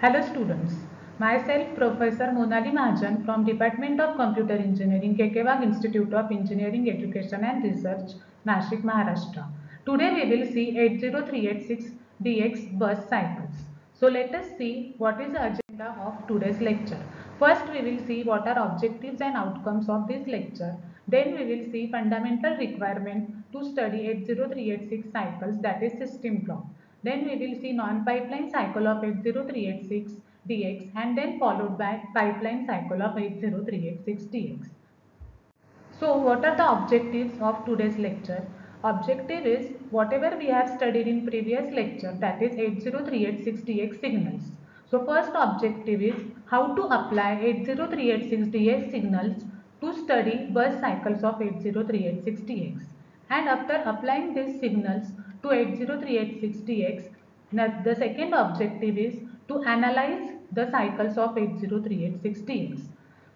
Hello students, myself Professor Monali Mahajan from Department of Computer Engineering, Kekewag Institute of Engineering Education and Research, Nashik, Maharashtra. Today we will see 80386 DX bus cycles. So let us see what is the agenda of today's lecture. First we will see what are objectives and outcomes of this lecture. Then we will see fundamental requirement to study 80386 cycles, that is system block. Then we will see non-pipeline cycle of 80386 dx and then followed by pipeline cycle of 80386 dx. So what are the objectives of today's lecture? Objective is whatever we have studied in previous lecture, that is 80386 dx signals. So first objective is how to apply 80386 dx signals to study bus cycles of 80386 dx. And after applying these signals to 80386 dx, the second objective is to analyze the cycles of 80386 dx.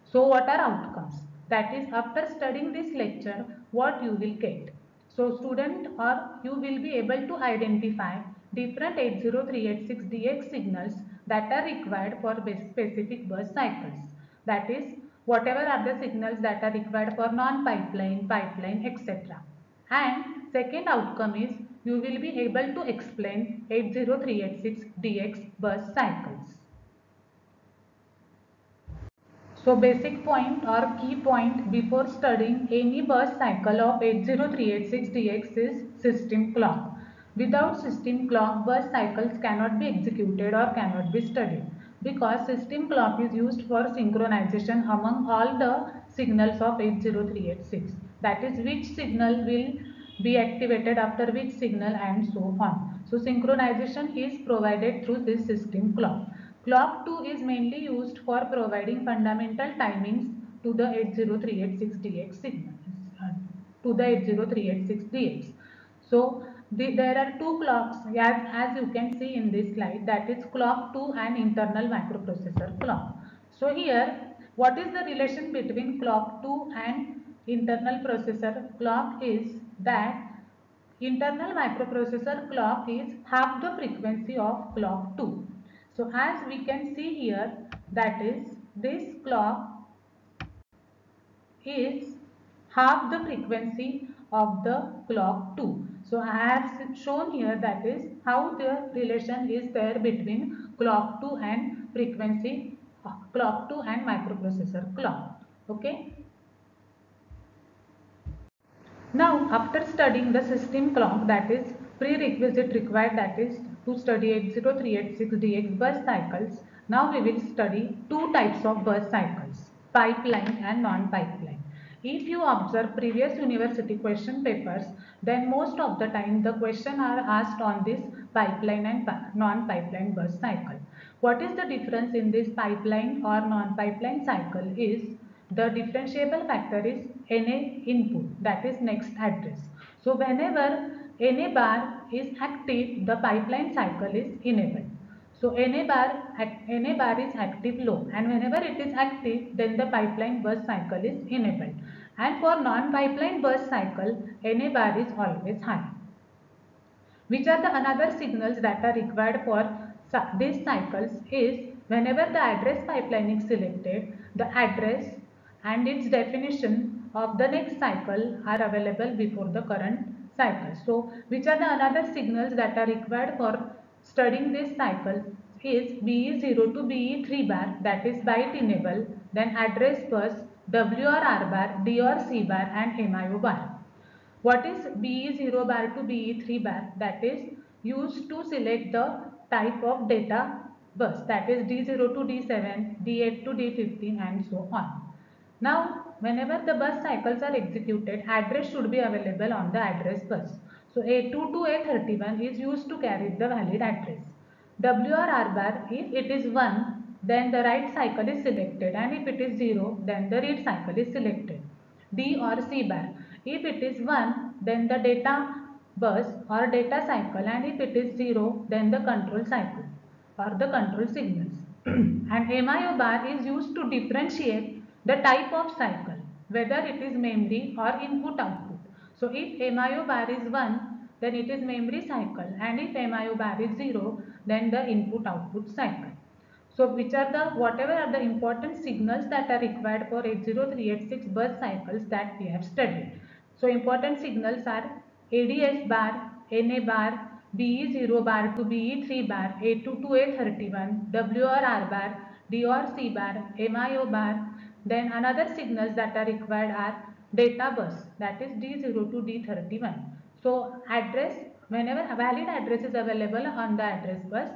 So what are outcomes? That is, after studying this lecture, what you will get. So student or you will be able to identify different 80386 DX signals that are required for specific bus cycles. That is, whatever are the signals that are required for non-pipeline, pipeline, etc. And second outcome is you will be able to explain 80386 DX bus cycles. So basic point or key point before studying any bus cycle of 80386 DX is system clock. Without system clock, bus cycles cannot be executed or cannot be studied because system clock is used for synchronization among all the signals of 80386. That is, which signal will be activated after which signal and so on. So synchronization is provided through this system clock. Clock 2 is mainly used for providing fundamental timings to the 80386 DX signal, to the 80386 DX. So there are two clocks as you can see in this slide, that is clock 2 and internal microprocessor clock. So here what is the relation between clock 2 and internal processor clock is that internal microprocessor clock is half the frequency of clock 2. So as we can see here, that is this clock is half the frequency of the clock 2. So I have shown here, that is how the relation is there between clock 2 and frequency clock 2 and microprocessor clock. Okay. Now, after studying the system clock, that is prerequisite required, that is to study 80386 DX bus cycles. Now we will study two types of bus cycles, pipeline and non-pipeline. If you observe previous university question papers, then most of the time the question are asked on this pipeline and non-pipeline bus cycle. What is the difference in this pipeline or non-pipeline cycle is the differentiable factor is NA input, that is next address. So whenever NA bar is active, the pipeline cycle is enabled. So NA bar is active low, and whenever it is active, then the pipeline bus cycle is enabled. And for non-pipeline bus cycle, NA bar is always high. Which are the another signals that are required for these cycles is whenever the address pipeline is selected, the address and its definition of the next cycle are available before the current cycle. So which are the another signals that are required for studying this cycle is BE0 to BE3 bar, that is byte enable, then address bus, WR bar, DR C bar and MIO bar. What is BE0 bar to BE3 bar? That is used to select the type of data bus, that is D0 to D7, D8 to D15 and so on. Now whenever the bus cycles are executed, address should be available on the address bus. So A2 to A31 is used to carry the valid address. WR bar, if it is 1, then the write cycle is selected, and if it is 0, then the read cycle is selected. D or C bar, if it is 1, then the data bus or data cycle, and if it is 0, then the control cycle or the control signals. And MIO bar is used to differentiate the type of cycle, whether it is memory or input output. So if MIO bar is 1, then it is memory cycle, and if MIO bar is 0, then the input output cycle. So which are the whatever are the important signals that are required for 80386 bus cycles that we have studied. So important signals are ADS bar, NA bar, BE0 bar to BE3 bar, A2 to A31, WRR bar, DRC bar, MIO bar. Then another signals that are required are data bus, that is D0 to D31. So address, whenever a valid address is available on the address bus,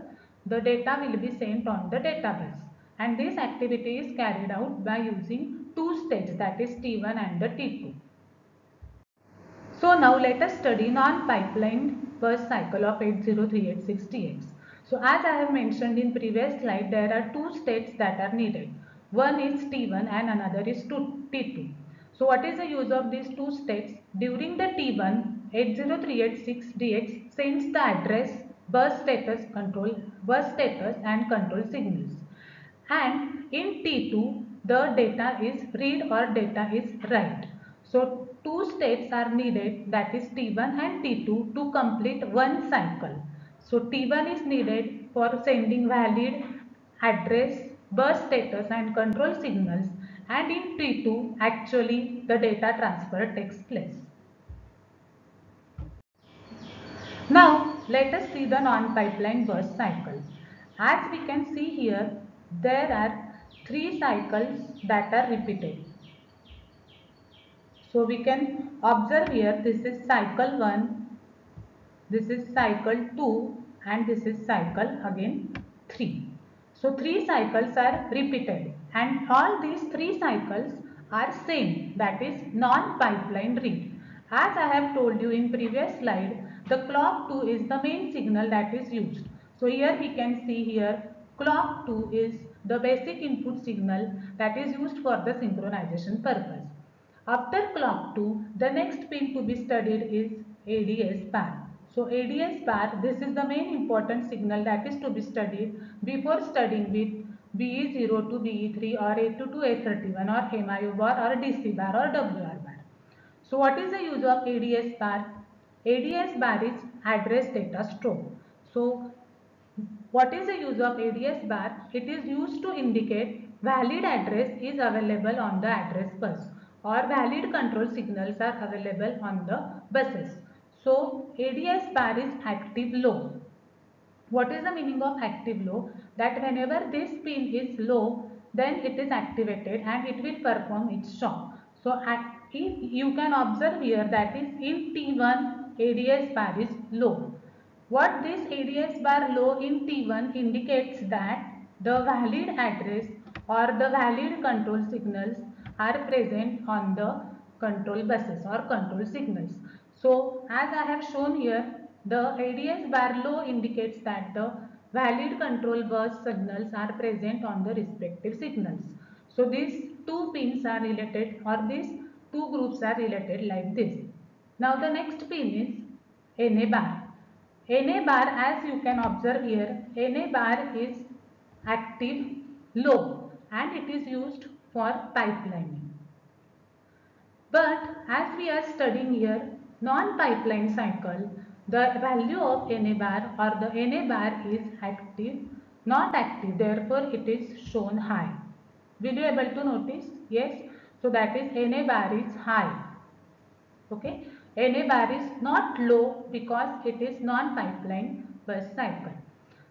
the data will be sent on the database, and this activity is carried out by using two stages, that is T1 and the T2. So now let us study non-pipelined bus cycle of 80386DX. So as I have mentioned in previous slide, there are two states that are needed. One is T1 and another is T2. So what is the use of these two states? During the T1, 80386DX sends the address, bus status and control signals. And in T2, the data is read or data is write. So two states are needed, that is T1 and T2, to complete one cycle. So T1 is needed for sending valid address, bus status and control signals, and in T2 actually the data transfer takes place. Now let us see the non-pipeline bus cycle. As we can see here, there are three cycles that are repeated. So we can observe here, this is cycle 1, this is cycle 2 and this is cycle again 3. So three cycles are repeated and all these three cycles are same, that is non-pipeline read. As I have told you in previous slide, the clock 2 is the main signal that is used. So here we can see here clock 2 is the basic input signal that is used for the synchronization purpose. After clock 2, the next pin to be studied is ADS bar. So ADS bar, this is the main important signal that is to be studied before studying with BE0 to BE3 or A2 to A31 or MIO bar or DC bar or WR bar. So what is the use of ADS bar? ADS bar is address data store. So what is the use of ADS bar? It is used to indicate valid address is available on the address bus or valid control signals are available on the buses. So ADS bar is active low. What is the meaning of active low? That whenever this pin is low, then it is activated and it will perform its job. So if you can observe here, that is in T1 ADS bar is low. What this ADS bar low in T1 indicates that the valid address or the valid control signals are present on the control buses or control signals. So as I have shown here, the ADS bar low indicates that the valid control bus signals are present on the respective signals. So these two pins are related, or these two groups are related like this. Now the next pin is NA bar. NA bar, as you can observe here, NA bar is active low and it is used for pipelining. But as we are studying here non-pipeline cycle, the value of NA bar or the NA bar is active, not active, therefore it is shown high. Will you able to notice? Yes. So that is NA bar is high. Okay. NA bar is not low because it is non-pipeline bus cycle.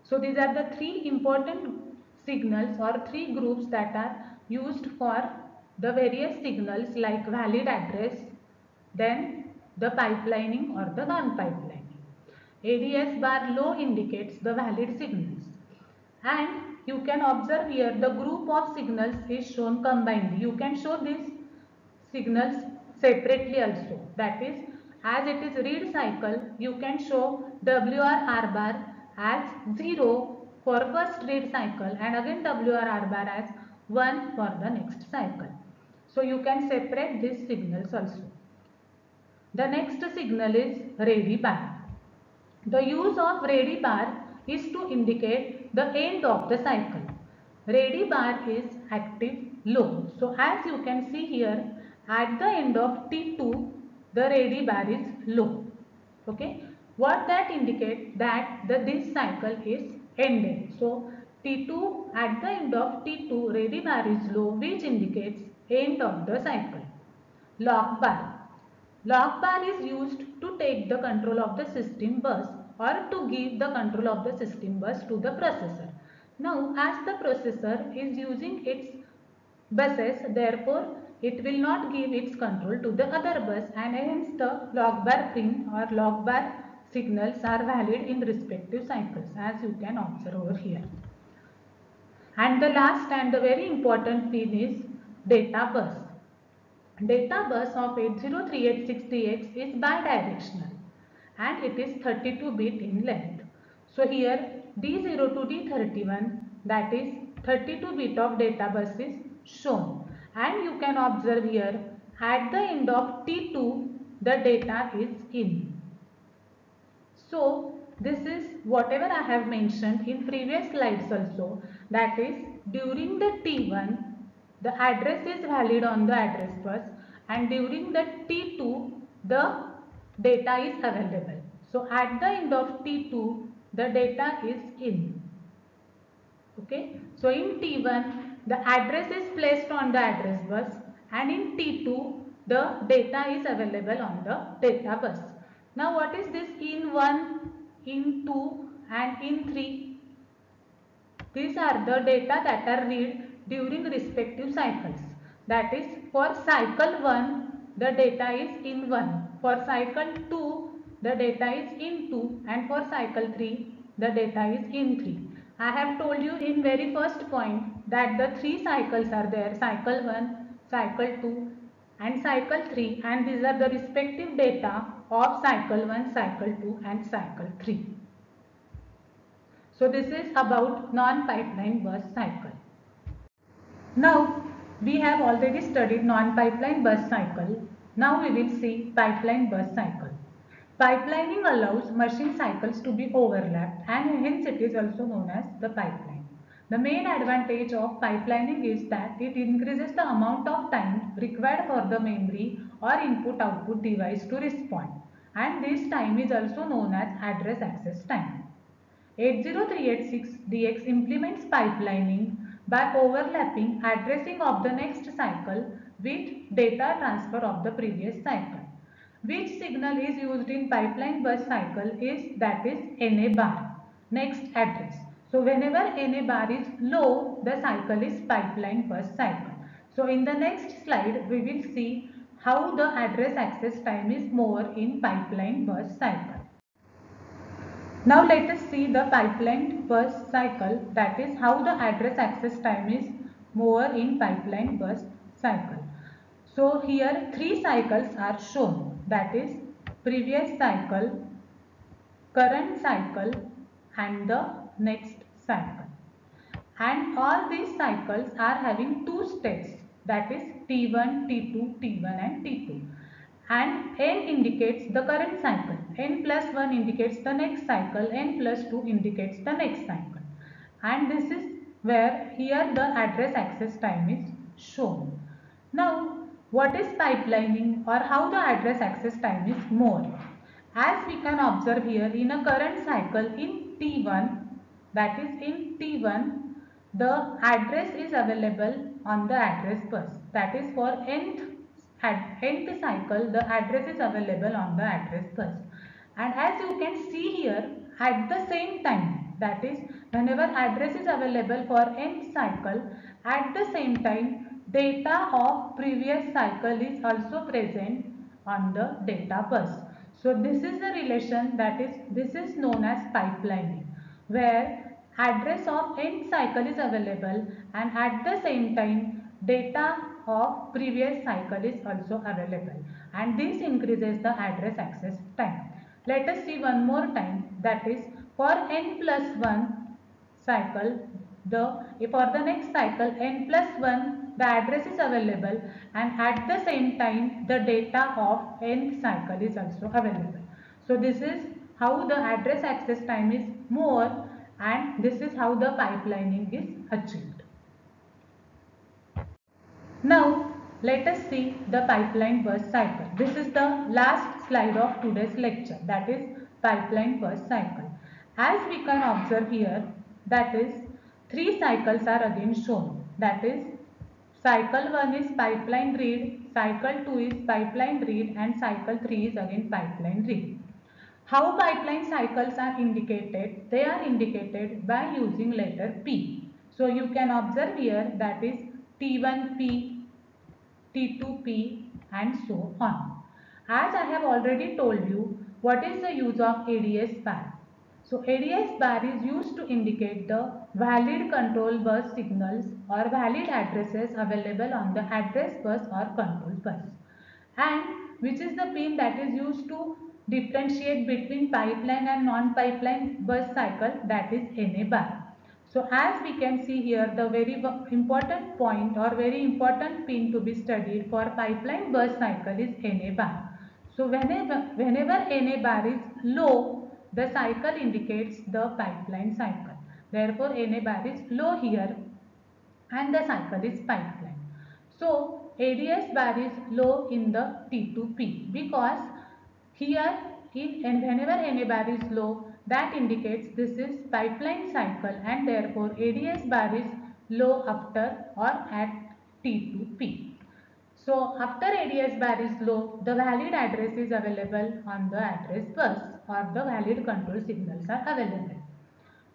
So these are the three important signals or three groups that are used for the various signals like valid address, then the pipelining or the non-pipelining. ADS bar low indicates the valid signals. And you can observe here the group of signals is shown combined. You can show these signals separately also. That is, as it is read cycle, you can show WRR bar as 0 for first read cycle and again WRR bar as 1 for the next cycle. So you can separate these signals also. The next signal is ready bar. The use of ready bar is to indicate the end of the cycle. Ready bar is active low. So as you can see here, at the end of T2, the ready bar is low. Okay. What that indicates that this cycle is ended. So T2, at the end of T2, ready bar is low, which indicates end of the cycle. Lock bar. Lock bar is used to take the control of the system bus or to give the control of the system bus to the processor. Now, as the processor is using its buses, therefore, it will not give its control to the other bus, and hence the lock bar pin or lock bar signals are valid in respective cycles, as you can observe over here. And the last and the very important pin is data bus. Data bus of 80386DX is bidirectional and it is 32 bit in length. So here D0 to D31, that is 32 bit of data bus is shown, and you can observe here at the end of T2 the data is in. So this is whatever I have mentioned in previous slides also, that is during the T1 the address is valid on the address bus, and during the T2 the data is available. So at the end of T2 the data is in. Okay, so in T1 the address is placed on the address bus, and in T2 the data is available on the data bus. Now what is this in 1, in 2 and in 3? These are the data that are read during respective cycles. That is, for cycle 1 the data is in 1, for cycle 2 the data is in 2, and for cycle 3 the data is in 3. I have told you in very first point that the 3 cycles are there, cycle 1, cycle 2 and cycle 3, and these are the respective data of cycle 1, cycle 2 and cycle 3. So this is about non-pipeline bus cycle. Now we have already studied non-pipeline bus cycle. Now we will see pipeline bus cycle. Pipelining allows machine cycles to be overlapped, and hence it is also known as the pipeline. The main advantage of pipelining is that it increases the amount of time required for the memory or input-output device to respond, and this time is also known as address access time. 80386DX implements pipelining by overlapping addressing of the next cycle with data transfer of the previous cycle. Which signal is used in pipeline bus cycle is, that is, NA bar, next address. So whenever NA bar is low, the cycle is pipeline bus cycle. So in the next slide we will see how the address access time is more in pipeline bus cycle. Now let us see the pipeline bus cycle, that is how the address access time is more in pipeline bus cycle. So here 3 cycles are shown, that is previous cycle, current cycle and the next cycle. And all these cycles are having 2 steps, that is T1, T2, T1 and T2. And N indicates the current cycle, N plus 1 indicates the next cycle, N plus 2 indicates the next cycle. And this is where here the address access time is shown. Now what is pipelining or how the address access time is more? As we can observe here in a current cycle in T1, that is in T1, the address is available on the address bus, that is for nth cycle the address is available on the address bus. And as you can see here, at the same time, that is whenever address is available for nth cycle, at the same time data of previous cycle is also present on the data bus. So this is the relation, that is, this is known as pipelining, where address of nth cycle is available and at the same time data of previous cycle is also available, and this increases the address access time. Let us see one more time, that is for n plus 1 cycle, for the next cycle n plus 1 the address is available and at the same time the data of nth cycle is also available. So this is how the address access time is more, and this is how the pipelining is achieved. Now let us see the pipeline bus cycle. This is the last slide of today's lecture, that is pipeline bus cycle. As we can observe here, that is three cycles are again shown. That is, cycle 1 is pipeline read, cycle 2 is pipeline read, and cycle 3 is again pipeline read. How pipeline cycles are indicated? They are indicated by using letter P. So you can observe here, that is T1P, T2P, and so on. As I have already told you, what is the use of ADS bar? So ADS bar is used to indicate the valid control bus signals or valid addresses available on the address bus or control bus, and which is the pin that is used to differentiate between pipeline and non-pipeline bus cycle, that is NA bar. So as we can see here, the very important point or very important pin to be studied for pipeline bus cycle is NA bar. So whenever NA bar is low, the cycle indicates the pipeline cycle. Therefore NA bar is low here and the cycle is pipeline. So ADS bar is low in the T2P because here and whenever NA bar is low, that indicates this is pipeline cycle, and therefore ADS bar is low after or at T2P. So after ADS bar is low, the valid address is available on the address bus or the valid control signals are available.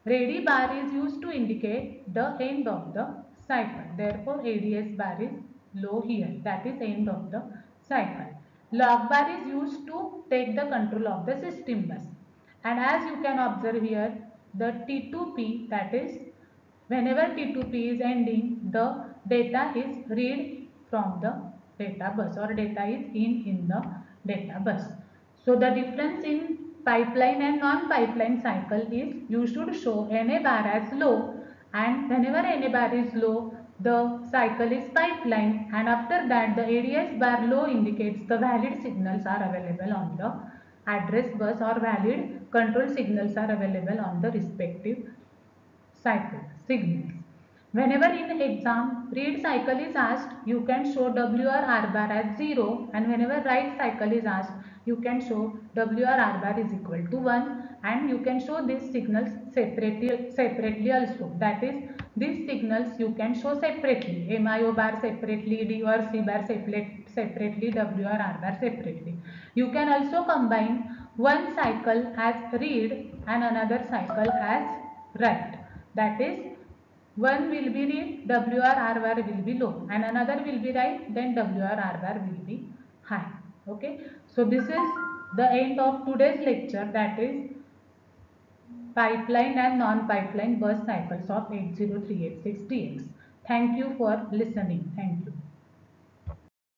Ready bar is used to indicate the end of the cycle. Therefore, ADS bar is low here. That is end of the cycle. Log bar is used to take the control of the system bus. And as you can observe here, the T2P, that is whenever T2P is ending, the data is read from the data bus or data is in the data bus. So the difference in pipeline and non-pipeline cycle is you should show NA bar as low, and whenever NA bar is low, the cycle is pipeline, and after that the ADS bar low indicates the valid signals are available on the address bus or valid control signals are available on the respective cycle signals. Whenever in exam read cycle is asked, you can show W or R bar as 0, and whenever write cycle is asked, you can show W or R bar is equal to 1, and you can show these signals separately also. That is, these signals you can show separately, MIO bar separately, D or C bar separately, W or R bar separately. You can also combine one cycle as read and another cycle as write. That is, one will be read, W or R bar will be low, and another will be right, then W or R bar will be high. Okay. So this is the end of today's lecture, that is pipeline and non-pipeline bus cycles of 80386DX. Thank you for listening. Thank you.